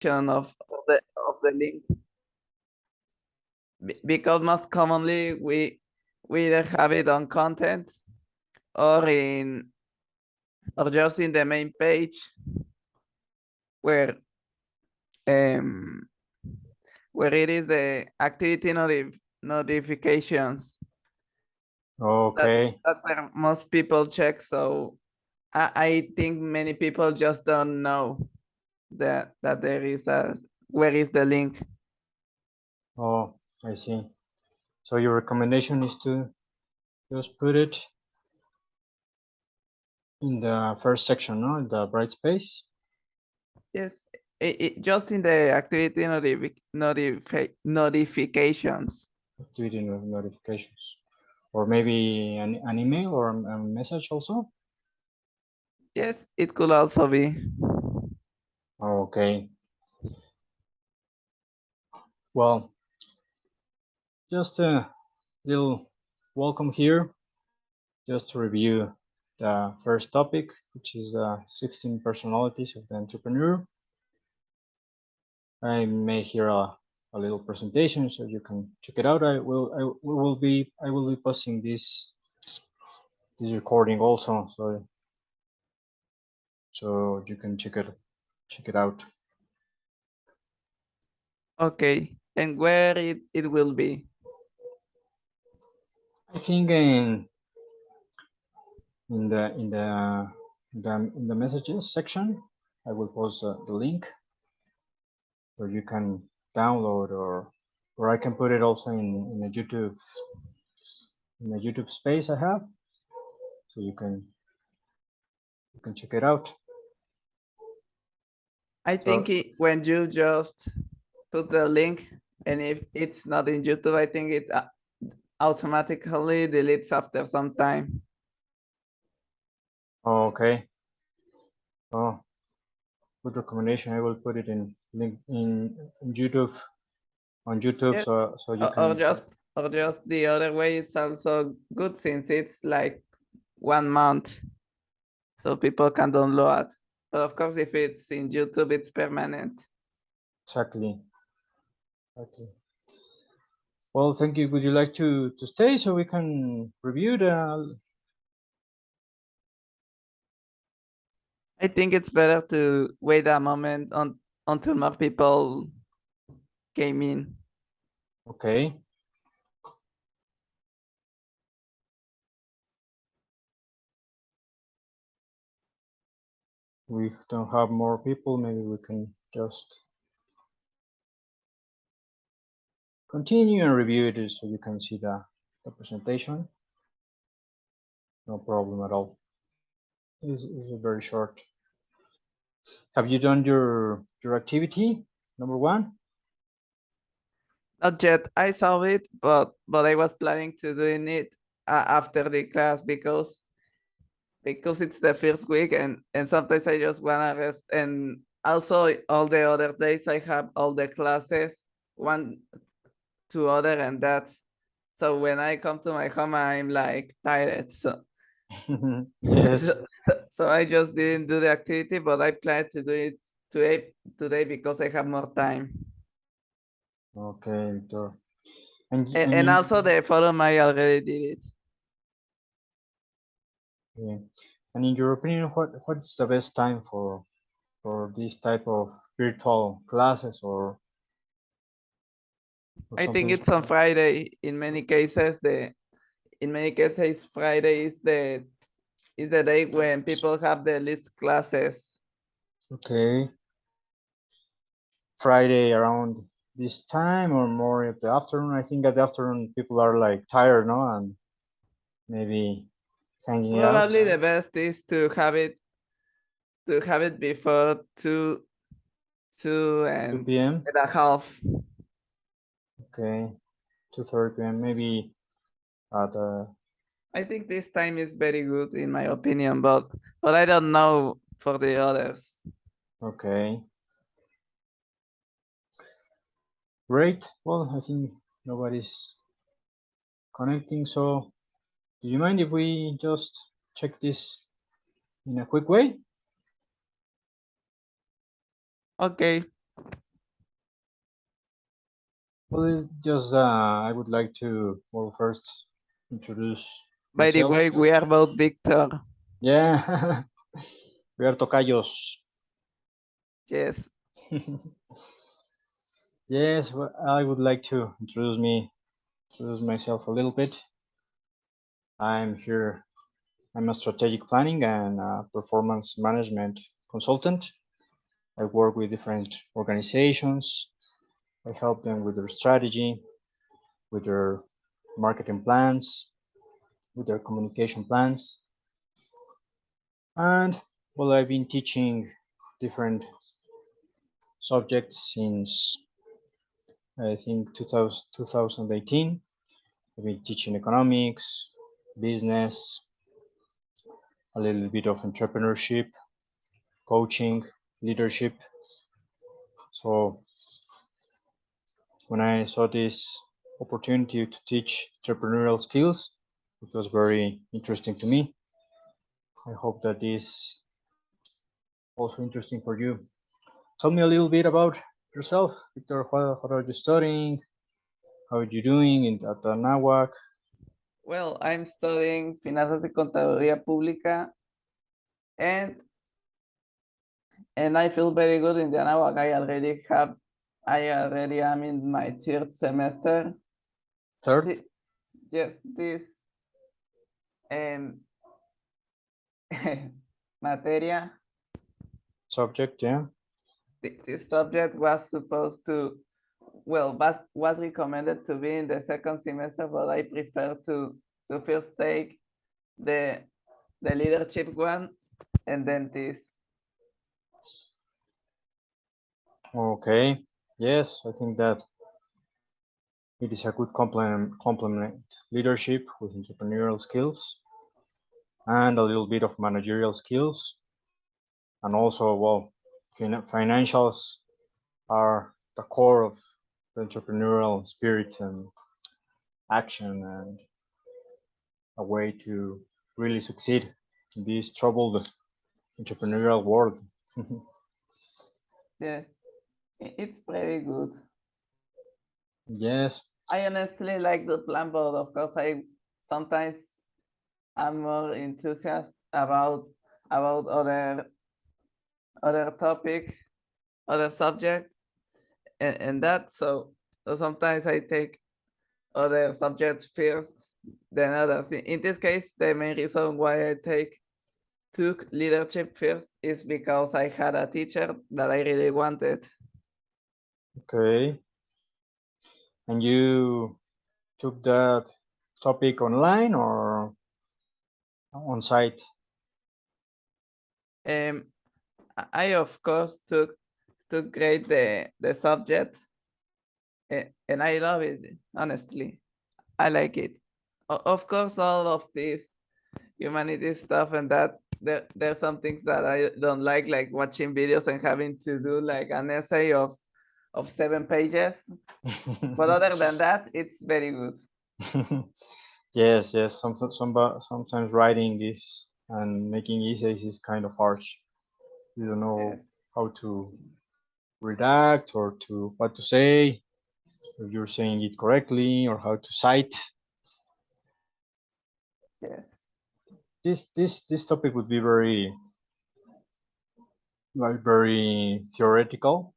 of the link because most commonly we either have it on content or just in the main page where um where it is the activity notifications. Okay. That's where most people check. So I think many people just don't know that there is where is the link. Oh, I see. So your recommendation is to just put it in the first section, no? In the bright space. Yes, just in the activity notifications. Activity notifications. Or maybe an email or a message also. Yes, it could also be. Okay. Well, just a little welcome here, just to review the first topic, which is the 16 personalities of the entrepreneur. I made here a little presentation so you can check it out. I will be posting this recording also, so you can check it out. Okay, and where it will be? I think in the messages section, I will post the link where you can download, or I can put it also in a YouTube space I have, so you can check it out. I think So when you just put the link, and if it's not in YouTube, I think it automatically deletes after some time. okay, oh, good recommendation. I will put it in link in YouTube on YouTube, Yes, so you or can. just the other way. It's also good since it's like 1 month, so people can download. But of course, if it's in YouTube, it's permanent. Exactly. Exactly. Well, thank you. Would you like to stay so we can review the? I think it's better to wait a moment until more people came in. Okay. We don't have more people. Maybe we can just continue and review it so you can see the presentation. No problem at all. It's very short. Have you done your activity number one? Not yet. I saw it, but I was planning to doing it after the class because it's the first week and sometimes I just wanna rest. And also all the other days I have all the classes, one to other and that. So when I come to my home, I'm like tired. So Yes. so I just didn't do the activity, but I plan to do it today because I have more time. Okay, Victor. And And also the forum I already did it. yeah. And in your opinion, what's the best time for this type of virtual classes or I think something? it's on Friday. In many cases, Friday is the day when people have the least classes. Okay, Friday around this time or more at the afternoon. I think at the afternoon people are like tired, no, and maybe hanging out. Probably the best is to have it before two 2 p.m. and a half. Okay, 2:30 p.m. Maybe at I think this time is very good in my opinion, but I don't know for the others. okay, great. Well, I think nobody's connecting, so do you mind if we just check this in a quick way? Okay. Well, it's just I would like to first introduce By the myself. way, we are both Victor. Yeah, we are tocayos. Yes. Yes, I would like to introduce myself a little bit. I'm here. I'm a strategic planning and performance management consultant. I work with different organizations. I help them with their strategy, with their marketing plans, with their communication plans. And well, I've been teaching different subjects since I think 2018. I've been teaching economics, business, a little bit of entrepreneurship, coaching, leadership. So when I saw this opportunity to teach entrepreneurial skills, it was very interesting to me. I hope that this also interesting for you. Tell me a little bit about yourself, Victor. What are you studying? How are you doing at the NAWAC? Well, I'm studying Finanzas y Contaduría Pública, and I feel very good in the Anahuac. I already am in my third semester. Third Yes, this um, materia, subject, yeah. this subject was supposed to, well, was recommended to be in the second semester, but I prefer to first take the leadership one and then this. Okay. Yes, I think that it is a good complement leadership with entrepreneurial skills and a little bit of managerial skills, and also well, financials are the core of the entrepreneurial spirit and action and a way to really succeed in this troubled entrepreneurial world. Yes, it's pretty good. Yes. I honestly like the plan, but of course I sometimes I'm more enthusiastic about other topic, other subject, and that. So sometimes I take other subjects first than others. In this case, the main reason why I took leadership first is because I had a teacher that I really wanted. Okay. And you took that topic online or on site? Um, I of course took grade the subject, and I love it. Honestly, I like it. Of course, all of this humanity stuff and that there's some things that I don't like watching videos and having to do like an essay of 7 pages. But other than that, it's very good. Yes, yes. Sometimes writing is and making essays is kind of harsh. You don't know Yes, how to redact or to what to say, if you're saying it correctly or how to cite. yes, This topic would be very theoretical.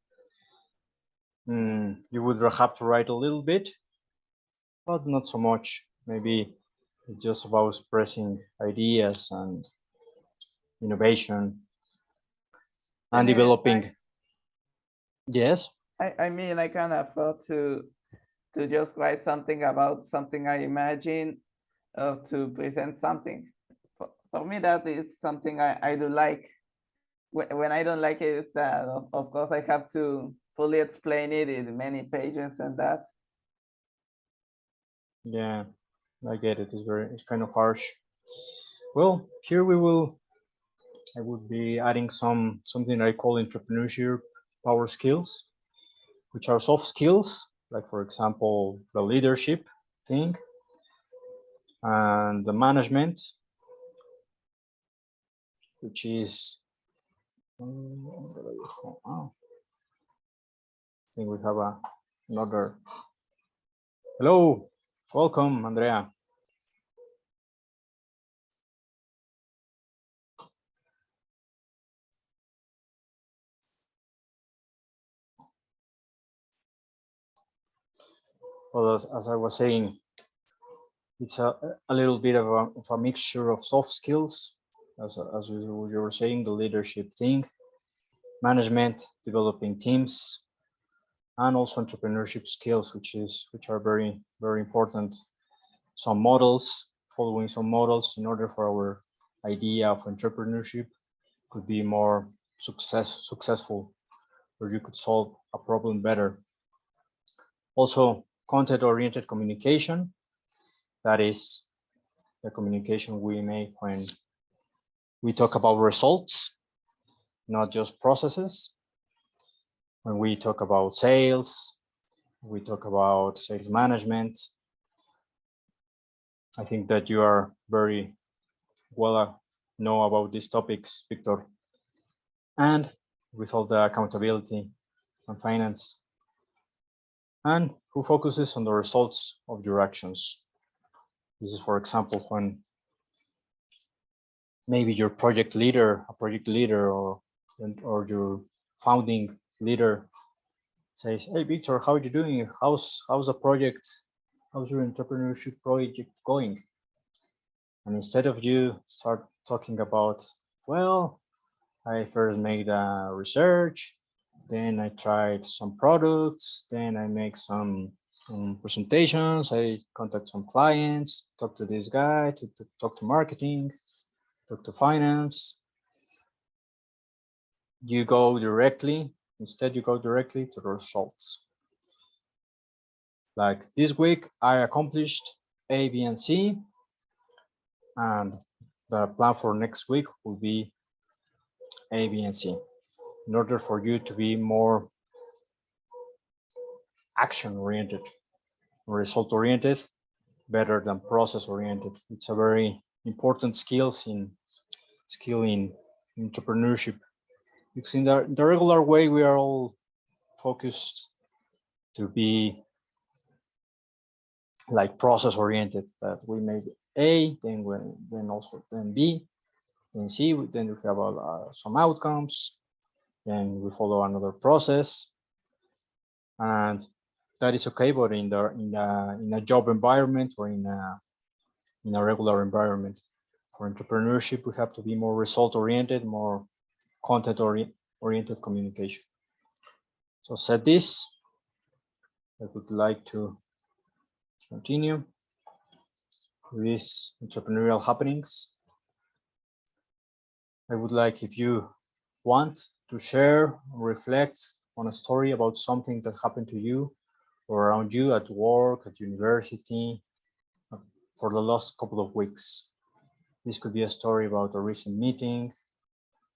You would have to write a little bit, but not so much. Maybe it's just about expressing ideas and innovation you and mean it's developing. nice. Yes. I mean, I can afford to just write something about something I imagine or to present something. For me, that is something I do like. When I don't like it, it's that of course I have to fully explain it in many pages and that. Yeah, I get it. It's kind of harsh. Well, here we will. I would be adding something I call entrepreneurship power skills, which are soft skills, like for example the leadership thing and the management, which is I think we have another. Hello, welcome, Andrea. Well, as I was saying, it's a little bit of a mixture of soft skills, as you were saying, the leadership thing, management, developing teams, and also entrepreneurship skills, which are very important. Some models, following some models in order for our idea of entrepreneurship could be more successful, or you could solve a problem better. Also, content-oriented communication, that is the communication we make when we talk about results, not just processes. When we talk about sales, we talk about sales management. I think that you are very well know about these topics, Victor. And with all the accountability and finance, and who focuses on the results of your actions. This is, for example, when maybe your project leader, or your founding leader says, "Hey, Victor, how are you doing? How's the project? How's your entrepreneurship project going?" And instead of you start talking about, well, I first made a research, then I tried some products, then I make some presentations, I contact some clients, talk to this guy, to talk to marketing, talk to finance. You go directly, instead you go directly to the results. Like this week, I accomplished A, B, and C, and the plan for next week will be A, B, and C. In order for you to be more action-oriented, result-oriented, better than process-oriented. It's a very important skill in entrepreneurship. Because in the regular way, we are all focused to be like process-oriented. That we made A, then B, then C. Then we have some outcomes. Then we follow another process, and that is okay. But in a job environment or in a regular environment, for entrepreneurship, we have to be more result-oriented, more content-oriented communication. So said this, I would like to continue with these entrepreneurial happenings. I would like, if you want to share, reflect on a story about something that happened to you or around you at work, at university, for the last couple of weeks. This could be a story about a recent meeting,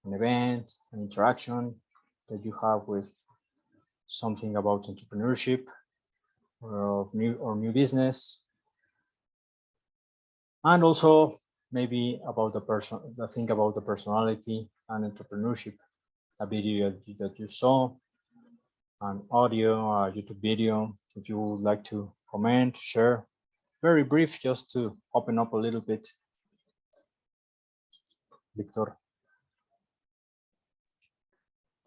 an event, an interaction that you have with something about entrepreneurship or new business, and also maybe about the thing about the personality and entrepreneurship, a video that you saw, an audio, a YouTube video. If you would like to comment, share, very brief, just to open up a little bit, Victor.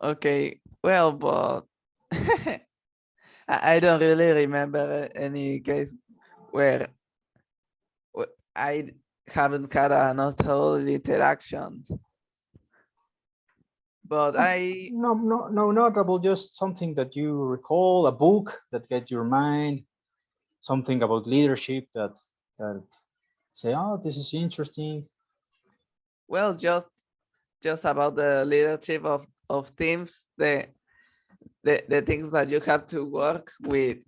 Okay, well, but I don't really remember any case where I haven't had an author interaction. But I No, not about just something that you recall, a book that get your mind, something about leadership that say, oh, this is interesting. well, just about the leadership of teams, the things that you have to work with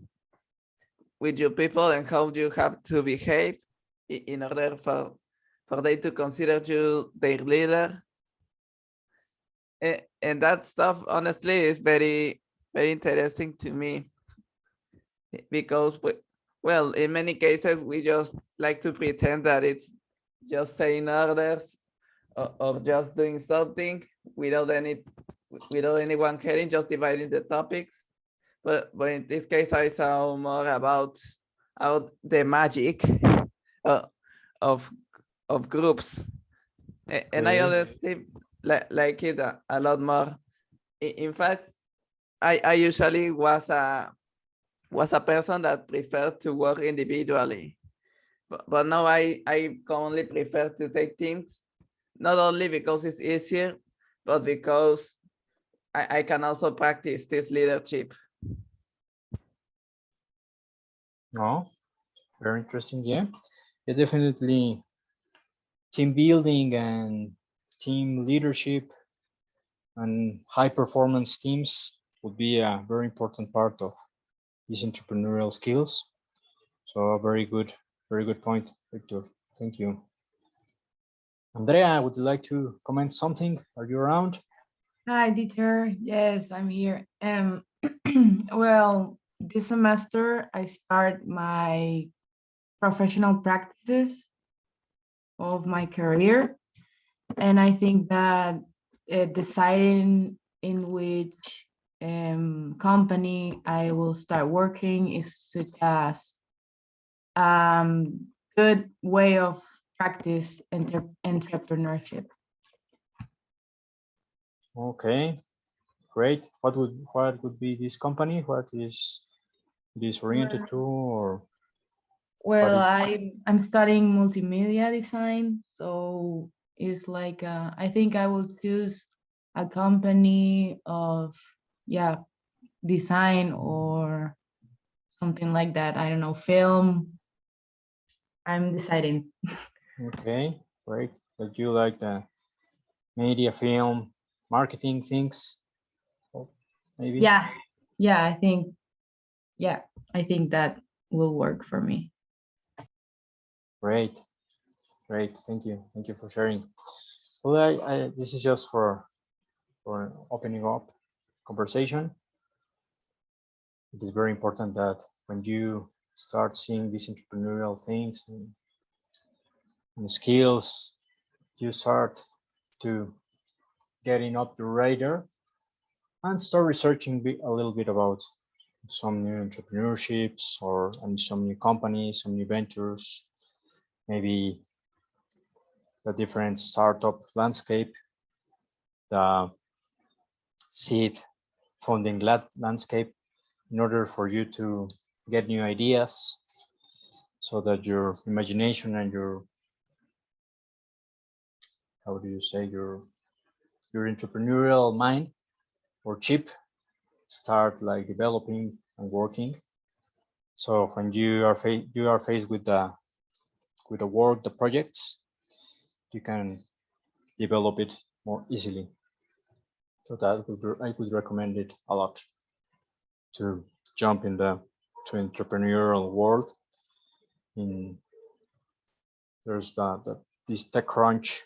your people and how you have to behave in order for they to consider you their leader. And that stuff honestly is very interesting to me, because well, in many cases we just like to pretend that it's just saying orders or just doing something without anyone caring, just dividing the topics. But in this case, I saw more about about the magic uh, of groups. And I Okay. honestly like it a lot more. In fact, I usually was a person that preferred to work individually, but now I commonly prefer to take teams, not only because it's easier, but because I can also practice this leadership. Oh, very interesting. Yeah. Yeah, definitely team building and team leadership and high performance teams would be a very important part of these entrepreneurial skills. So a very good point, Victor. Thank you. Andrea, would you like to comment something? Are you around? Hi, Dieter. Yes, I'm here. Well, this semester I start my professional practices of my career, and I think that deciding in which company I will start working is such a good way of practice entrepreneurship. Okay, great. What would be this company? What is this oriented to, or what Well, is? I'm studying multimedia design, so it's like I think I will choose a company of, yeah, design or something like that. I don't know, film. I'm deciding. Okay, great. That you like the media, film, marketing things, oh, maybe. Yeah, yeah, yeah, I think that will work for me. Great, great. Thank you for sharing. Well, this is just for opening up conversation. It is very important that when you start seeing these entrepreneurial things and skills, you start to getting up the radar and start researching a little bit about some new entrepreneurships or and some new companies, some new ventures, maybe the different startup landscape, the seed funding landscape, in order for you to get new ideas so that your imagination and your, how do you say, your entrepreneurial mind or chip start like developing and working. So when you are faced with the work, the projects, you can develop it more easily. So I would recommend it a lot to jump in the to entrepreneurial world. In there's this TechCrunch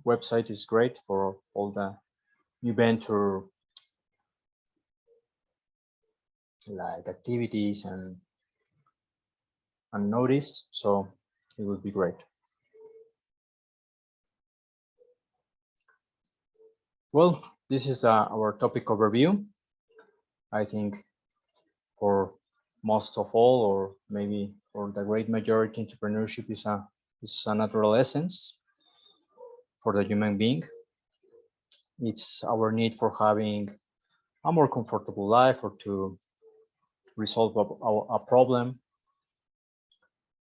website is great for all the new venture like activities and notice. So it would be great. Well, this is our topic overview. I think for most of all, or maybe for the great majority, entrepreneurship is a natural essence for the human being. It's our need for having a more comfortable life or to resolve a problem,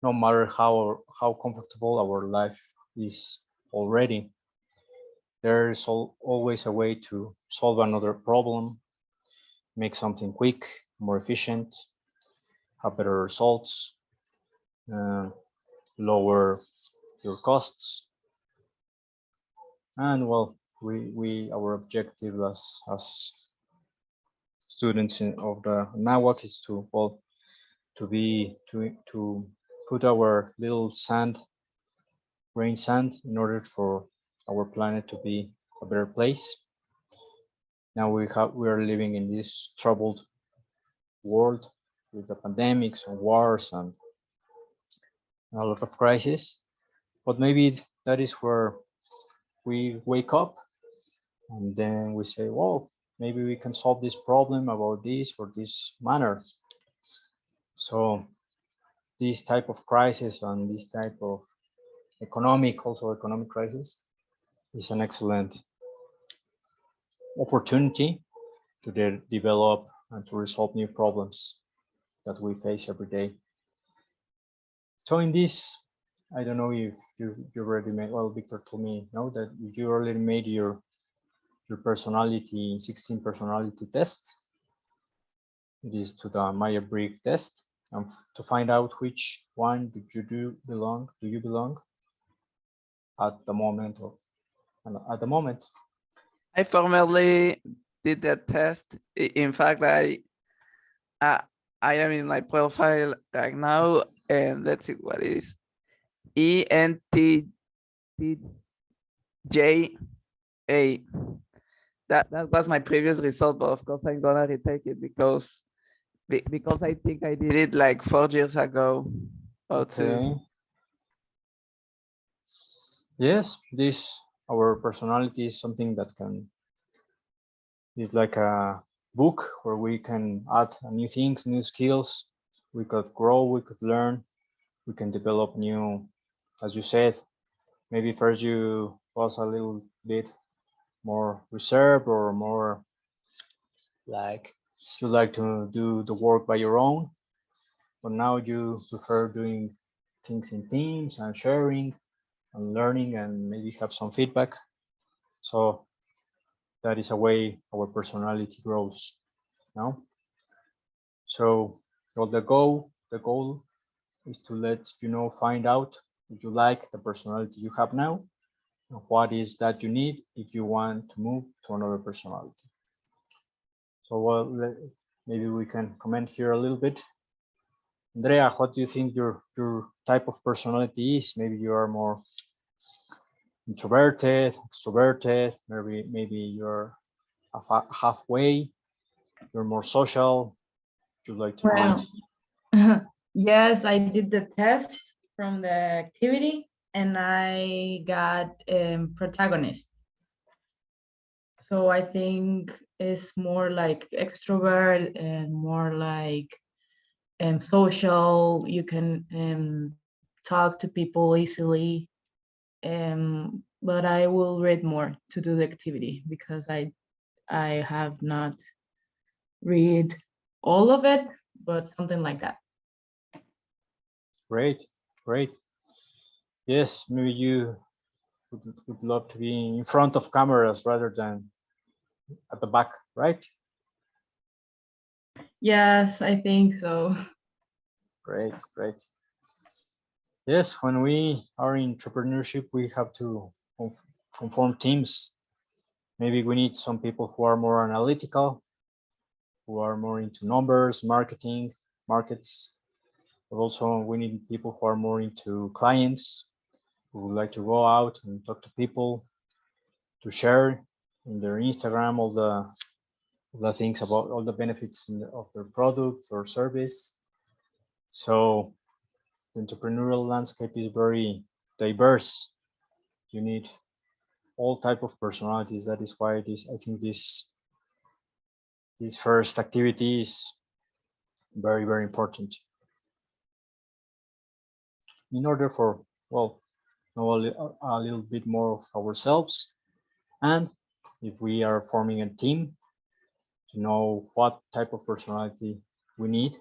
no matter how comfortable our life is already. There's always a way to solve another problem, make something quick, more efficient, have better results, uh, lower your costs, and well, we our objective as students of the NAWAC is to well to put our little grain sand in order for our planet to be a better place. Now we are living in this troubled world with the pandemics and wars and a lot of crises. But maybe that is where we wake up and then we say, well, maybe we can solve this problem about this or this manner. So this type of crisis and this type of economic crisis is an excellent opportunity to develop and to resolve new problems that we face every day. So in this, I don't know if you already made, well, Victor told me, no, that you already made your personality, 16 personality test. It is to the Myers-Briggs test, and to find out which one do you belong at the moment. I formerly did that test. In fact, I am in my profile right now, and let's see what it is. ENTJ A. That was my previous result, but of course I'm gonna retake it because I think I did it like 4 years ago or two. Yes, our personality is something that is like a book where we can add new things, new skills. We could grow, we could learn, we can develop new, as you said, maybe first you was a little bit more reserved or more like you like to do the work by your own, but now you prefer doing things in teams and sharing and learning and maybe have some feedback. So that is a way our personality grows now. So well, the goal is to let you know, find out if you like the personality you have now and what is that you need if you want to move to another personality. So well, maybe we can comment here a little bit. Andrea, what do you think your type of personality is? Maybe you are more introverted, extroverted, maybe you're halfway, you're more social, you like to Well, yes, I did the test from the activity and I got protagonist. So I think it's more like extrovert and more like social. You can talk to people easily. But I will read more to do the activity because I have not read all of it, but something like that. Great. Yes, maybe you would love to be in front of cameras rather than at the back, right? Yes, I think so. Great. Yes, when we are in entrepreneurship, we have to conform teams. Maybe we need some people who are more analytical, who are more into numbers, markets, but also we need people who are more into clients, who would like to go out and talk to people, to share in their Instagram all the things about all the benefits of their product or service. So the entrepreneurial landscape is very diverse. You need all type of personalities. That is why I think this first activity is very important in order for, well, know a little bit more of ourselves, and if we are forming a team, to know what type of personality we need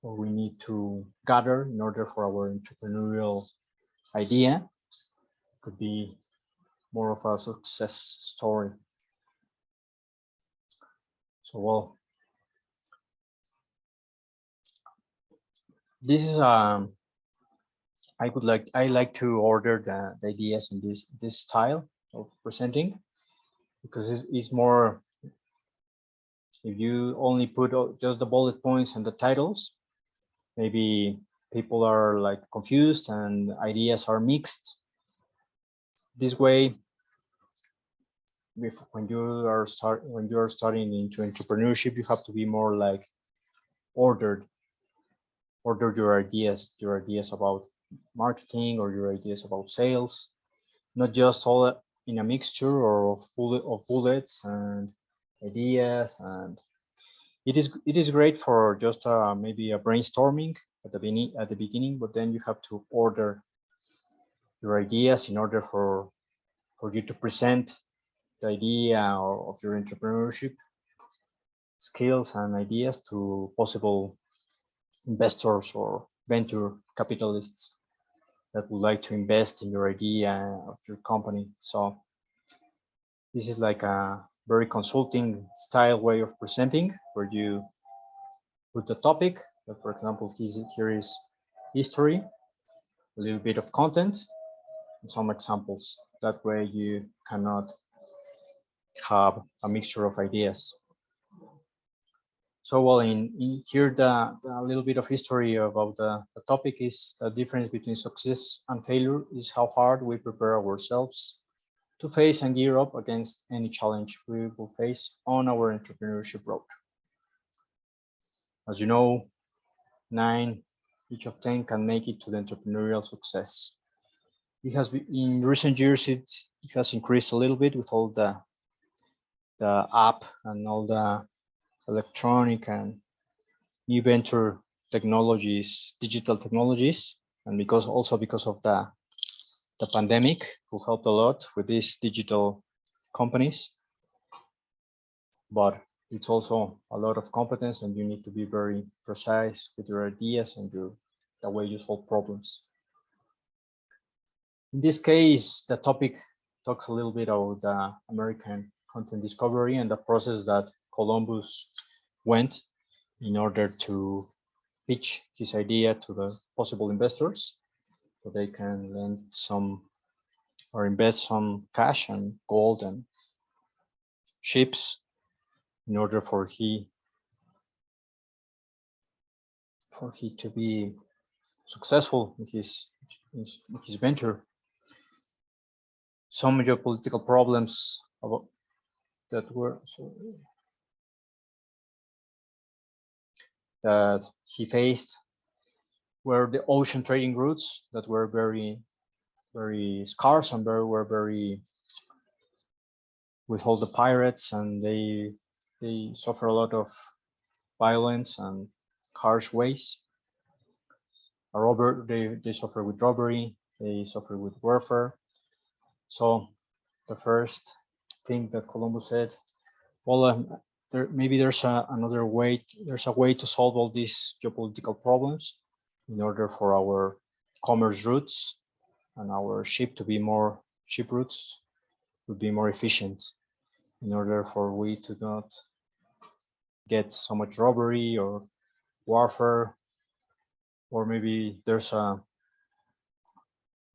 or we need to gather in order for our entrepreneurial idea could be more of a success story. So well, this is I like to order the ideas in this style of presenting, because it's more, if you only put just the bullet points and the titles, maybe people are like confused and ideas are mixed. This way, when you are starting into entrepreneurship, you have to be more like ordered your ideas about marketing or your ideas about sales, not just all in a mixture or of bullets and ideas and It is great for just maybe a brainstorming at the beginning, but then you have to order your ideas in order for you to present the idea of your entrepreneurship skills and ideas to possible investors or venture capitalists that would like to invest in your idea of your company. So this is like a very consulting style way of presenting, where you put the topic, that for example, here is history, a little bit of content, and some examples. That way you cannot have a mixture of ideas. So, well, in here, the little bit of history about the topic is the difference between success and failure is how hard we prepare ourselves to face and gear up against any challenge we will face on our entrepreneurship road. As you know, 9 each of 10 can make it to the entrepreneurial success. It has been, in recent years, it has increased a little bit with all the app and all the electronic and new venture technologies, digital technologies, and because of the pandemic, who helped a lot with these digital companies. But it's also a lot of competence, and you need to be very precise with your ideas and the way you solve problems. In this case, the topic talks a little bit about the American content discovery and the process that Columbus went in order to pitch his idea to the possible investors, so they can lend some or invest some cash and gold and ships in order for he to be successful in his venture. Some geopolitical problems that he faced were the ocean trading routes that were very, very scarce and were very with all the pirates, and they suffer a lot of violence and harsh ways. They suffer with robbery, they suffer with warfare. So the first thing that Columbus said, well, maybe there's another way. There's a way to solve all these geopolitical problems in order for our commerce routes and our ship routes would be more efficient, in order for we to not get so much robbery or warfare, or maybe there's a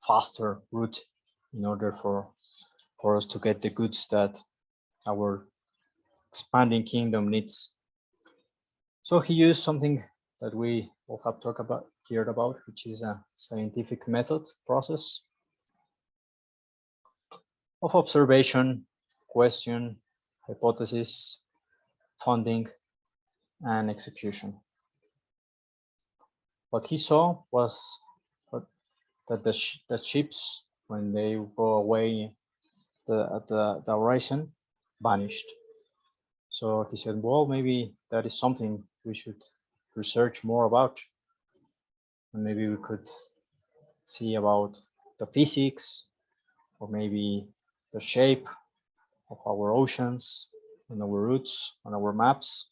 faster route in order for us to get the goods that our expanding kingdom needs. So he used something that we all have heard about, which is a scientific method process of observation, question, hypothesis, funding, and execution. What he saw was that the ships, when they go away at the horizon, vanished. So he said, well, maybe that is something we should research more about, and maybe we could see about the physics, or maybe the shape of our oceans and our routes on our maps.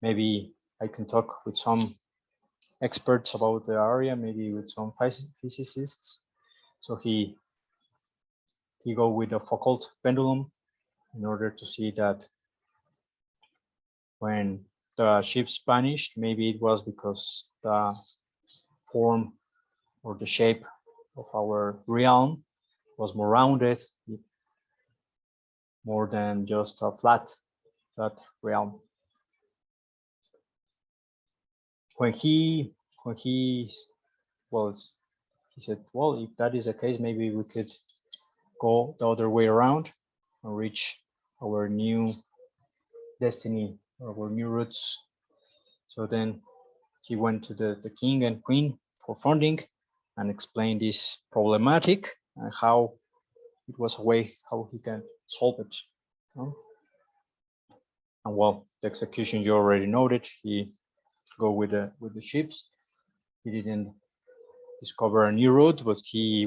Maybe I can talk with some experts about the area, maybe with some physicists. So he go with a Foucault pendulum in order to see that when the ships vanished, maybe it was because the form or the shape of our realm was more rounded, more than just a flat realm. When he said, well, if that is the case, maybe we could go the other way around and reach our new destiny, or our new roots. So then he went to the king and queen for funding and explained this problematic and how it was a way how he can solve it. And well, the execution you already noted. He go with the ships. He didn't discover a new route, but he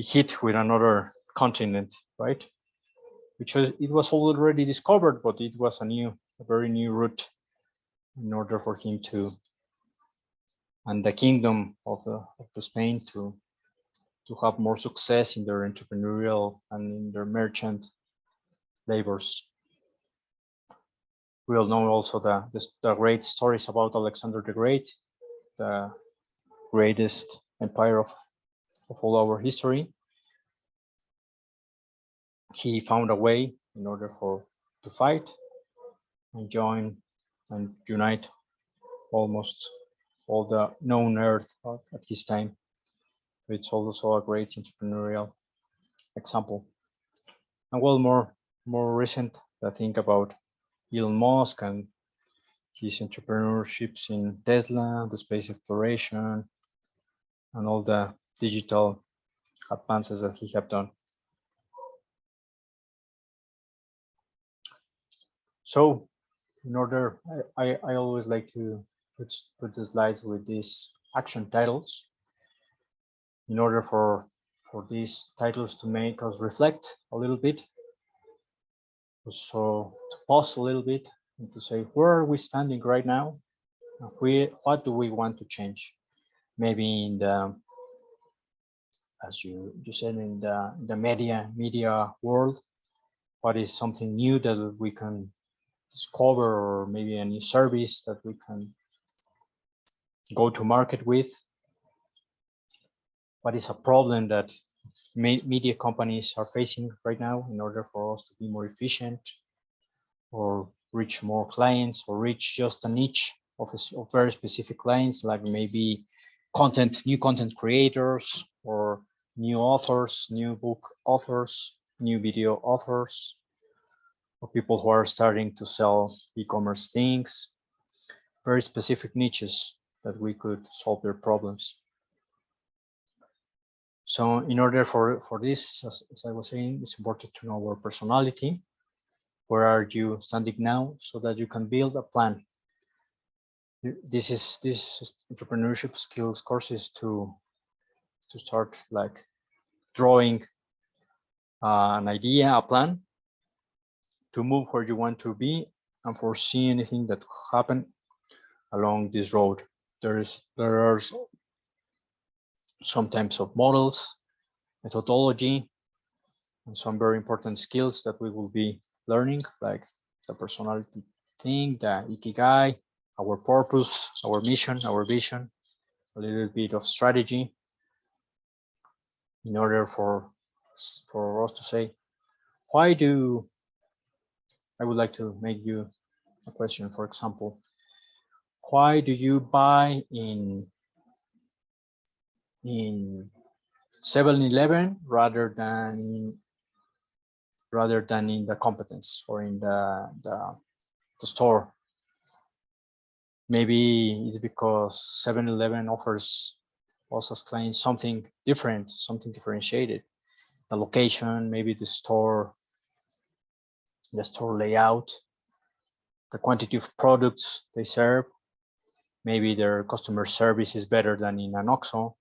hit with another continent, right? Which was, it was already discovered, but it was a very new route in order for him to, and the kingdom of the Spain to have more success in their entrepreneurial and in their merchant labors. We all know also the great stories about Alexander the Great, the greatest empire of all our history. He found a way in order to fight and join and unite almost all the known earth at his time. It's also a great entrepreneurial example. And well, more recent, I think about Elon Musk and his entrepreneurships in Tesla, the space exploration, and all the digital advances that he have done. So in order, I always like to put the slides with these action titles in order for these titles to make us reflect a little bit. So to pause a little bit and to say, where are we standing right now? What do we want to change? Maybe in the, as you said, in the media world, what is something new that we can discover, or maybe a new service that we can go to market with? What is a problem that media companies are facing right now in order for us to be more efficient or reach more clients, or reach just a niche of very specific clients, like maybe new content creators, or new authors, new book authors, new video authors, or people who are starting to sell e-commerce things, very specific niches that we could solve their problems. So in order for this, as I was saying, it's important to know our personality. Where are you standing now, so that you can build a plan? This entrepreneurship skills courses to start like drawing an idea, a plan to move where you want to be, and foresee anything that could happen along this road. There are some types of models, methodology, and some very important skills that we will be learning, like the personality thing, the ikigai, our purpose, our mission, our vision, a little bit of strategy, in order for us to say, why do, I would like to make you a question, for example, why do you buy in 7-Eleven rather than in the competence or in the store? Maybe it's because 7-Eleven offers us as clients something different, something differentiated. The location, maybe the store layout, the quantity of products they serve, maybe their customer service is better than in an OXXO,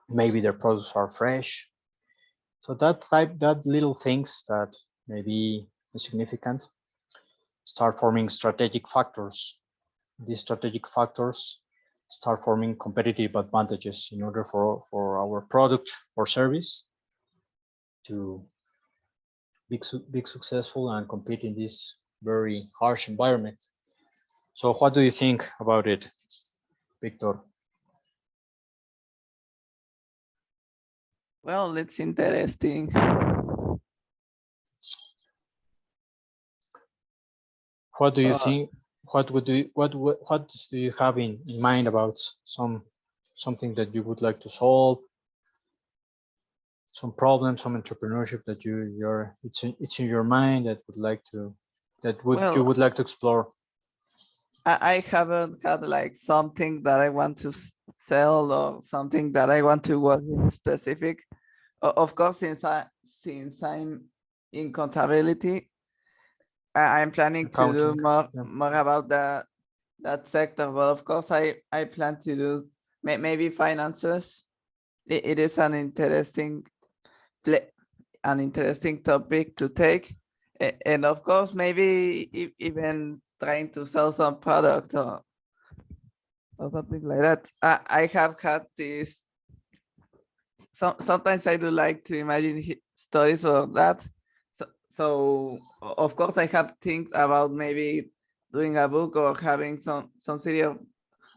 maybe their products are fresh. So that little things that may be insignificant start forming strategic factors. These strategic factors start forming competitive advantages in order for our product or service to be successful and compete in this very harsh environment. So what do you think about it, Victor? Well, it's interesting. What do you think? What do you have in mind about something that you would like to solve? Some problem, some entrepreneurship that it's in your mind that you would like to explore? I haven't had like something that I want to sell, or something that I want to work in specific. Of course, since I'm in accountability. I'm planning to do Accounting, more yeah. more about that sector, but of course I plan to do maybe finances. It is an interesting topic to take, and of course maybe even trying to sell some product or something like that. I have had this. Sometimes I do like to imagine stories of that. So of course I have think about maybe doing a book or having some series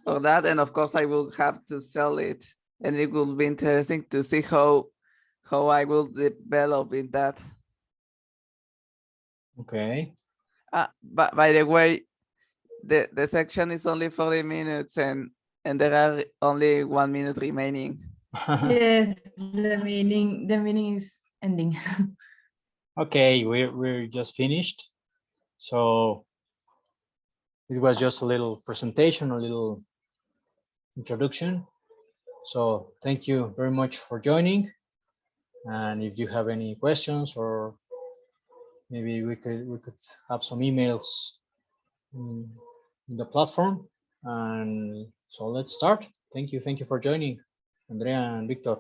of that, and of course I will have to sell it, and it will be interesting to see how I will develop in that. Okay. But by the way, the section is only 40 minutes, and there are only 1 minute remaining. Yes, the meeting is ending. Okay, we're just finished. So it was just a little presentation, a little introduction. So thank you very much for joining. And if you have any questions, or maybe we could have some emails in the platform. And so let's start. Thank you for joining, Andrea and Victor.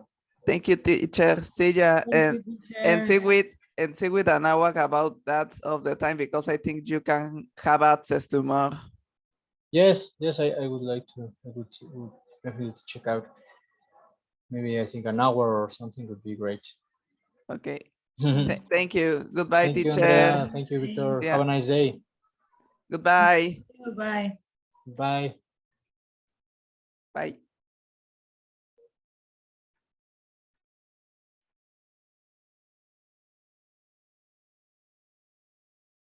Thank you, teacher. See ya, Thank you, and see teacher. with Anawak about that of the time, because I think you can have access to more. Yes, I would like to. I would definitely check out. Maybe I think an hour or something would be great. Okay. Thank Thank you. Goodbye, you, teacher. Andrea. Thank you, Victor. Yeah. Have a nice day. Goodbye. Bye. Bye. Bye.